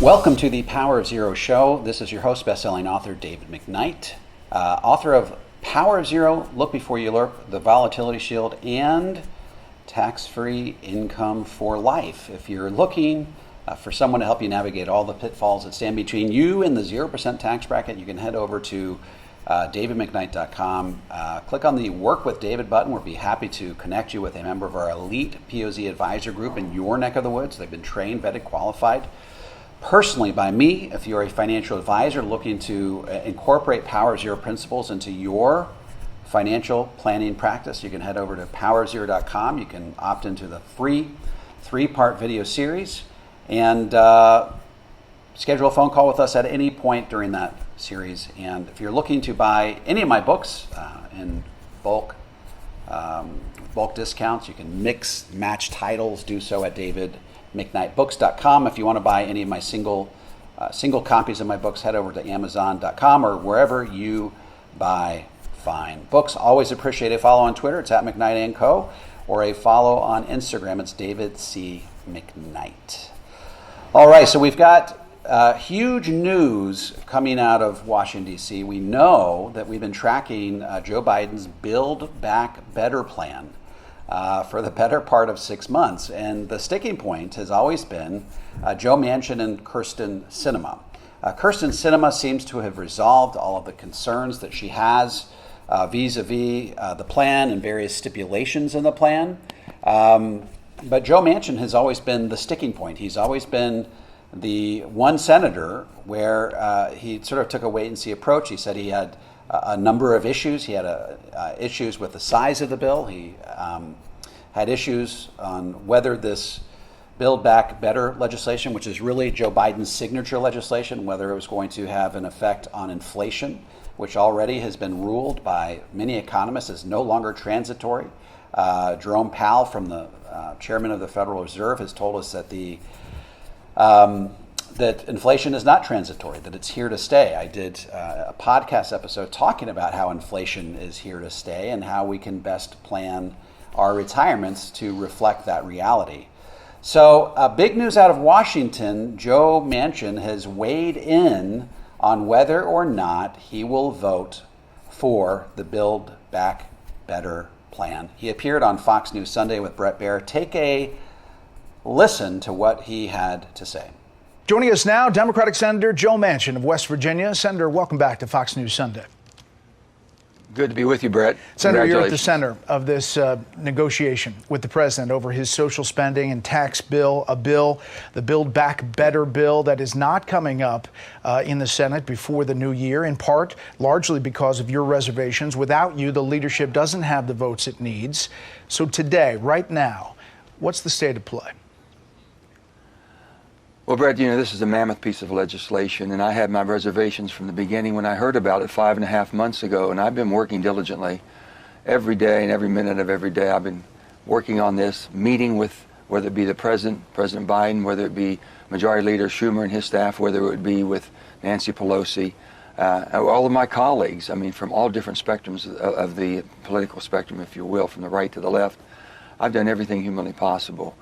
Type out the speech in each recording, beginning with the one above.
Welcome to the Power of Zero show. This is your host, best-selling author David McKnight, author of Power of Zero, Look Before You Leap, The Volatility Shield, and Tax-Free Income for Life. If you're looking for someone to help you navigate all the pitfalls that stand between you and the 0% tax bracket, you can head over to davidmcknight.com. Click on the Work with David button. We'll be happy to connect you with a member of our elite POZ advisor group in your neck of the woods. They've been trained, vetted, qualified personally by me. If you're a financial advisor looking to incorporate Power Zero principles into your financial planning practice, you can head over to powerzero.com. You can opt into the free 3-part video series and schedule a phone call with us at any point during that series. And if you're looking to buy any of my books in bulk discounts, you can mix, match titles, do so at davidmcknightbooks.com. If you want to buy any of my single copies of my books, head over to amazon.com or wherever you buy fine books. Always appreciate a follow on Twitter. It's at McKnight & Co. Or a follow on Instagram. It's David C. McKnight. All right, so we've got huge news coming out of Washington, D.C. We know that we've been tracking Joe Biden's Build Back Better plan for the better part of 6 months. And the sticking point has always been Joe Manchin and Kyrsten Sinema. Kyrsten Sinema seems to have resolved all of the concerns that she has vis-a-vis the plan and various stipulations in the plan. But Joe Manchin has always been the sticking point. He's always been the one senator where he sort of took a wait-and-see approach. He said he had a number of issues. He had issues with the size of the bill. He had issues on whether this Build Back Better legislation, which is really Joe Biden's signature legislation, whether it was going to have an effect on inflation, which already has been ruled by many economists as no longer transitory. Jerome Powell, from the chairman of the Federal Reserve, has told us that that inflation is not transitory, that it's here to stay. I did a podcast episode talking about how inflation is here to stay and how we can best plan our retirements to reflect that reality. So big news out of Washington. Joe Manchin has weighed in on whether or not he will vote for the Build Back Better plan. He appeared on Fox News Sunday with Bret Baier. Take a listen to what he had to say. Joining us now, Democratic Senator Joe Manchin of West Virginia. Senator, welcome back to Fox News Sunday. Good to be with you, Brett. Senator, you're at the center of this negotiation with the president over his social spending and tax bill, the Build Back Better bill that is not coming up in the Senate before the new year, in part largely because of your reservations. Without you, the leadership doesn't have the votes it needs. So today, right now, what's the state of play? Well, Brett, this is a mammoth piece of legislation, and I had my reservations from the beginning when I heard about it 5.5 months ago, and I've been working diligently every day and every minute of every day. I've been working on this, meeting with, whether it be the President Biden, whether it be Majority Leader Schumer and his staff, whether it would be with Nancy Pelosi, all of my colleagues, from all different spectrums of the political spectrum, if you will, from the right to the left. I've done everything humanly possible.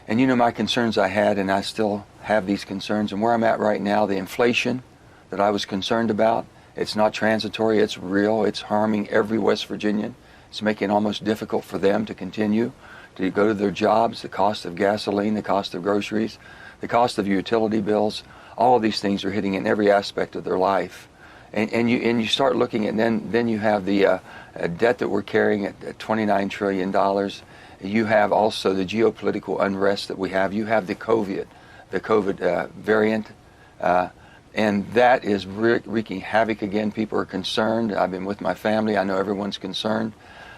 And my concerns I had, and I still have these concerns, and where I'm at right now, the inflation that I was concerned about, it's not transitory, it's real, it's harming every West Virginian. It's making it almost difficult for them to continue to go to their jobs, the cost of gasoline, the cost of groceries, the cost of utility bills, all of these things are hitting in every aspect of their life. And you start looking at, then you have the debt that we're carrying at $29 trillion. You have also the geopolitical unrest that we have. You have the COVID variant, and that is wreaking havoc again. People are concerned. I've been with my family. I know everyone's concerned.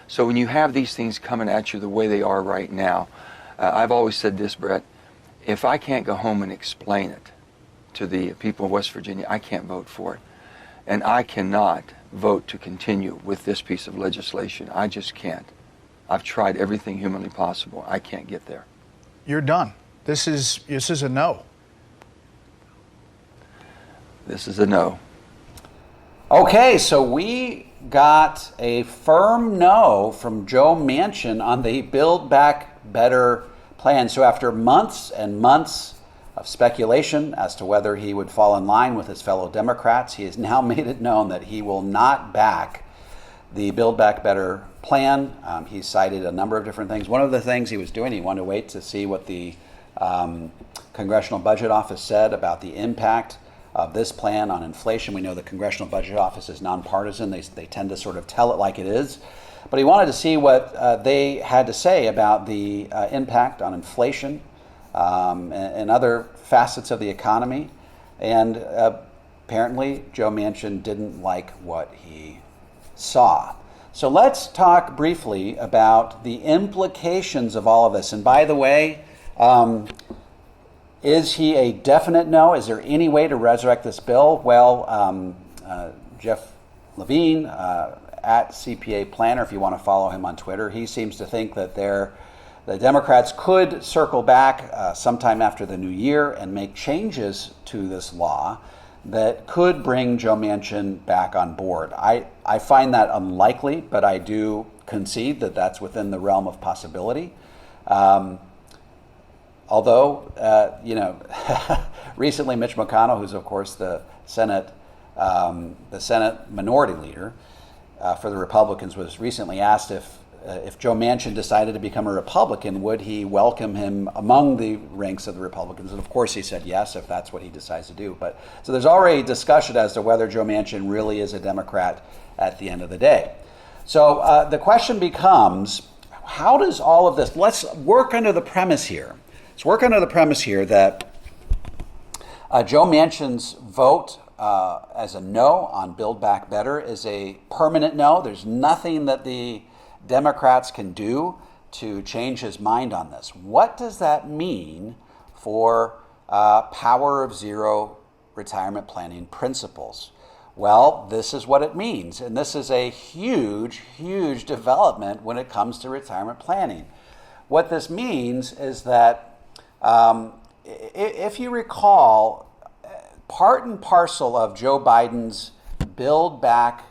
So when you have these things coming at you the way they are right now, I've always said this, Brett, if I can't go home and explain it to the people of West Virginia, I can't vote for it. And I cannot vote to continue with this piece of legislation. I just can't. I've tried everything humanly possible. I can't get there. You're done. This is a no. This is a no. Okay, so we got a firm no from Joe Manchin on the Build Back Better plan. So after months and months of speculation as to whether he would fall in line with his fellow Democrats. He has now made it known that he will not back the Build Back Better plan. He cited a number of different things. One of the things he was doing, he wanted to wait to see what the Congressional Budget Office said about the impact of this plan on inflation. We know the Congressional Budget Office is nonpartisan. They tend to sort of tell it like it is. But he wanted to see what they had to say about the impact on inflation and other facets of the economy. And apparently, Joe Manchin didn't like what he saw. So let's talk briefly about the implications of all of this. And by the way, is he a definite no? Is there any way to resurrect this bill? Well, Jeff Levine, at CPA Planner, if you want to follow him on Twitter, he seems to think that the Democrats could circle back sometime after the new year and make changes to this law that could bring Joe Manchin back on board. I find that unlikely, but I do concede that that's within the realm of possibility. Although, recently Mitch McConnell, who's of course the Senate minority leader for the Republicans, was recently asked if Joe Manchin decided to become a Republican, would he welcome him among the ranks of the Republicans? And of course he said yes, if that's what he decides to do. But so there's already discussion as to whether Joe Manchin really is a Democrat at the end of the day. So the question becomes, how does all of this, let's work under the premise here. Let's work under the premise here that Joe Manchin's vote as a no on Build Back Better is a permanent no. There's nothing that the Democrats can do to change his mind on this. What does that mean for power of zero retirement planning principles? Well, this is what it means, and this is a huge, huge development when it comes to retirement planning. What this means is that if you recall, part and parcel of Joe Biden's Build Back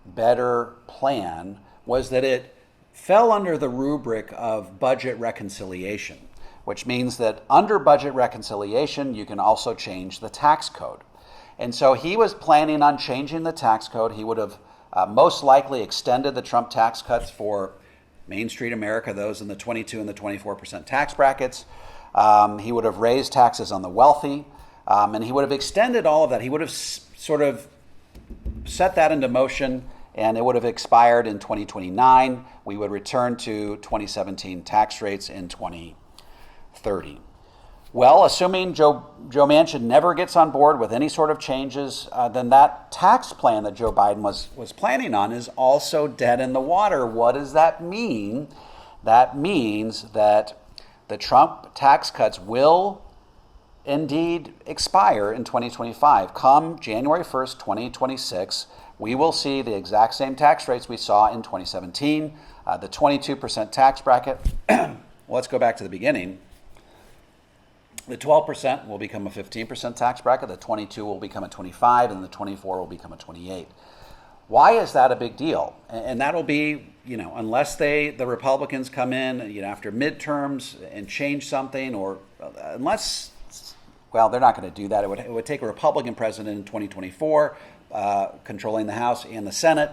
Better plan was that it fell under the rubric of budget reconciliation, which means that under budget reconciliation, you can also change the tax code. And so he was planning on changing the tax code. He would have most likely extended the Trump tax cuts for Main Street America, those in the 22 and the 24% tax brackets. He would have raised taxes on the wealthy, and he would have extended all of that. He would have sort of set that into motion, and it would have expired in 2029. We would return to 2017 tax rates in 2030. Well, assuming Joe Manchin never gets on board with any sort of changes, then that tax plan that Joe Biden was planning on is also dead in the water. What does that mean? That means that the Trump tax cuts will indeed expire in 2025. Come January 1st, 2026, we will see the exact same tax rates we saw in 2017, the 22% tax bracket. Let's go back to the beginning. The 12% will become a 15% tax bracket, the 22 will become a 25, and the 24 will become a 28. Why is that a big deal? And that'll be, unless the Republicans come in, after midterms and change something, or unless, well, they're not going to do that. It would take a Republican president in 2024 controlling the House and the Senate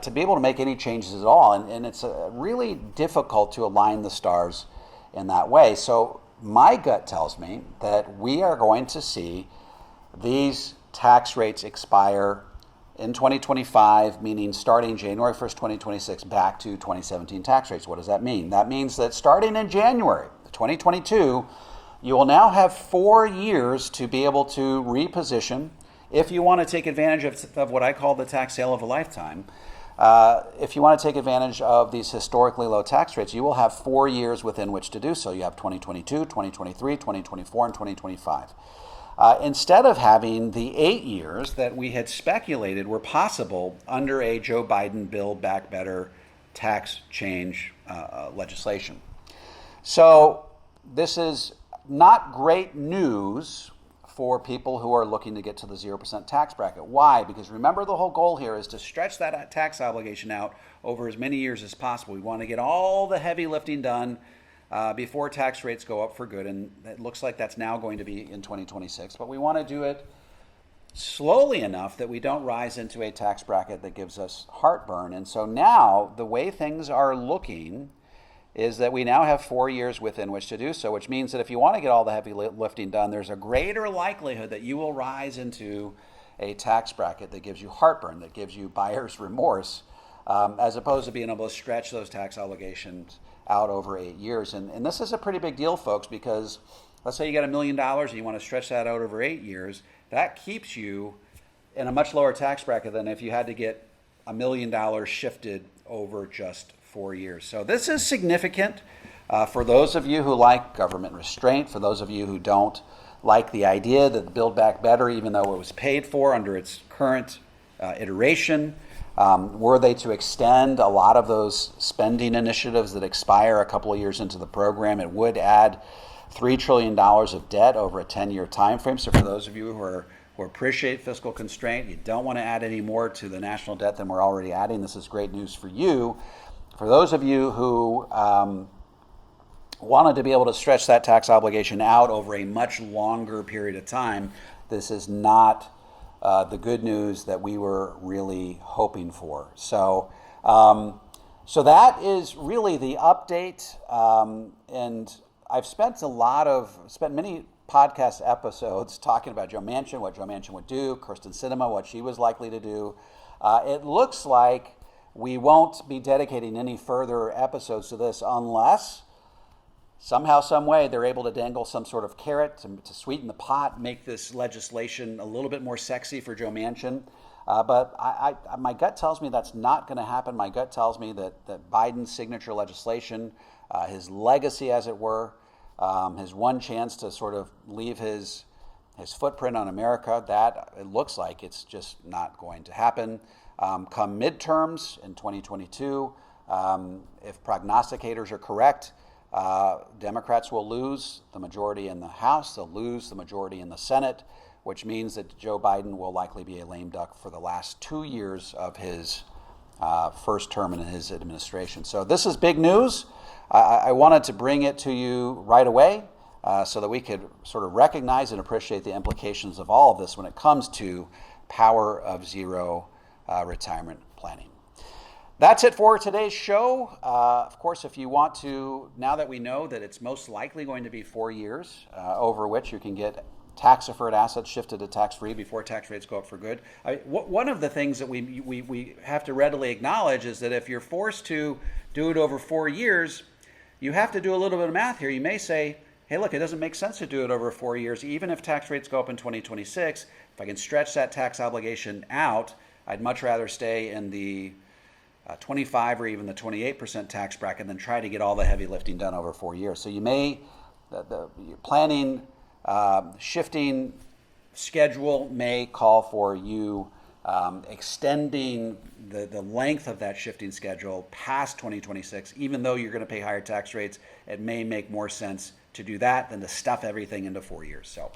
to be able to make any changes at all. And it's really difficult to align the stars in that way. So my gut tells me that we are going to see these tax rates expire in 2025, meaning starting January 1st, 2026, back to 2017 tax rates. What does that mean? That means that starting in January 2022, you will now have 4 years to be able to reposition if you want to take advantage of what I call the tax sale of a lifetime. If you want to take advantage of these historically low tax rates, you will have 4 years within which to do so. You have 2022, 2023, 2024, and 2025. Instead of having the 8 years that we had speculated were possible under a Joe Biden Build Back Better tax change legislation. So this is not great news for people who are looking to get to the 0% tax bracket. Why? Because remember, the whole goal here is to stretch that tax obligation out over as many years as possible. We want to get all the heavy lifting done before tax rates go up for good. And it looks like that's now going to be in 2026. But we want to do it slowly enough that we don't rise into a tax bracket that gives us heartburn. And so now the way things are looking is that we now have 4 years within which to do so, which means that if you want to get all the heavy lifting done, there's a greater likelihood that you will rise into a tax bracket that gives you heartburn, that gives you buyer's remorse, as opposed to being able to stretch those tax obligations out over 8 years. And this is a pretty big deal, folks, because let's say you got $1 million and you want to stretch that out over 8 years. That keeps you in a much lower tax bracket than if you had to get $1 million shifted over just 4 years. So this is significant for those of you who like government restraint, for those of you who don't like the idea that the Build Back Better, even though it was paid for under its current iteration, were they to extend a lot of those spending initiatives that expire a couple of years into the program, it would add $3 trillion of debt over a 10-year time frame. So for those of you who appreciate fiscal constraint, you don't want to add any more to the national debt than we're already adding, this is great news for you. For those of you who wanted to be able to stretch that tax obligation out over a much longer period of time, this is not the good news that we were really hoping for. So that is really the update. And I've spent many podcast episodes talking about Joe Manchin, what Joe Manchin would do, Kirsten Sinema, what she was likely to do. It looks like we won't be dedicating any further episodes to this unless somehow, some way, they're able to dangle some sort of carrot to sweeten the pot, make this legislation a little bit more sexy for Joe Manchin. But my gut tells me that's not going to happen. My gut tells me that Biden's signature legislation, his legacy, as it were, his one chance to sort of leave his footprint on America, that it looks like it's just not going to happen. Come midterms in 2022, if prognosticators are correct, Democrats will lose the majority in the House, they'll lose the majority in the Senate, which means that Joe Biden will likely be a lame duck for the last 2 years of his first term in his administration. So this is big news. I wanted to bring it to you right away so that we could sort of recognize and appreciate the implications of all of this when it comes to power of zero retirement planning. That's it for today's show. Of course, if you want to, now that we know that it's most likely going to be 4 years over which you can get tax-deferred assets shifted to tax-free before tax rates go up for good. One of the things that we have to readily acknowledge is that if you're forced to do it over 4 years, you have to do a little bit of math here. You may say, hey, look, it doesn't make sense to do it over 4 years. Even if tax rates go up in 2026, if I can stretch that tax obligation out, I'd much rather stay in the 25 or even the 28% tax bracket than try to get all the heavy lifting done over 4 years. So you may, the planning shifting schedule may call for you extending the length of that shifting schedule past 2026. Even though you're going to pay higher tax rates, it may make more sense to do that than to stuff everything into 4 years. So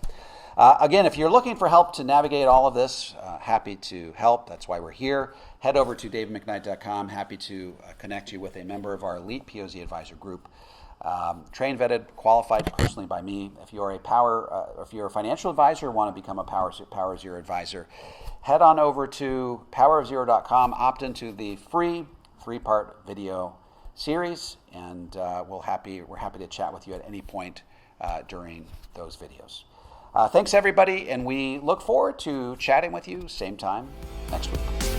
again, if you're looking for help to navigate all of this, happy to help. That's why we're here. Head over to davidmcknight.com. Happy to connect you with a member of our elite POZ advisor group. Trained, vetted, qualified personally by me. If you're a financial advisor, want to become a Power Zero advisor, head on over to powerofzero.com, opt into the free 3-part video series, and we're happy to chat with you at any point during those videos. Thanks everybody, and we look forward to chatting with you same time next week.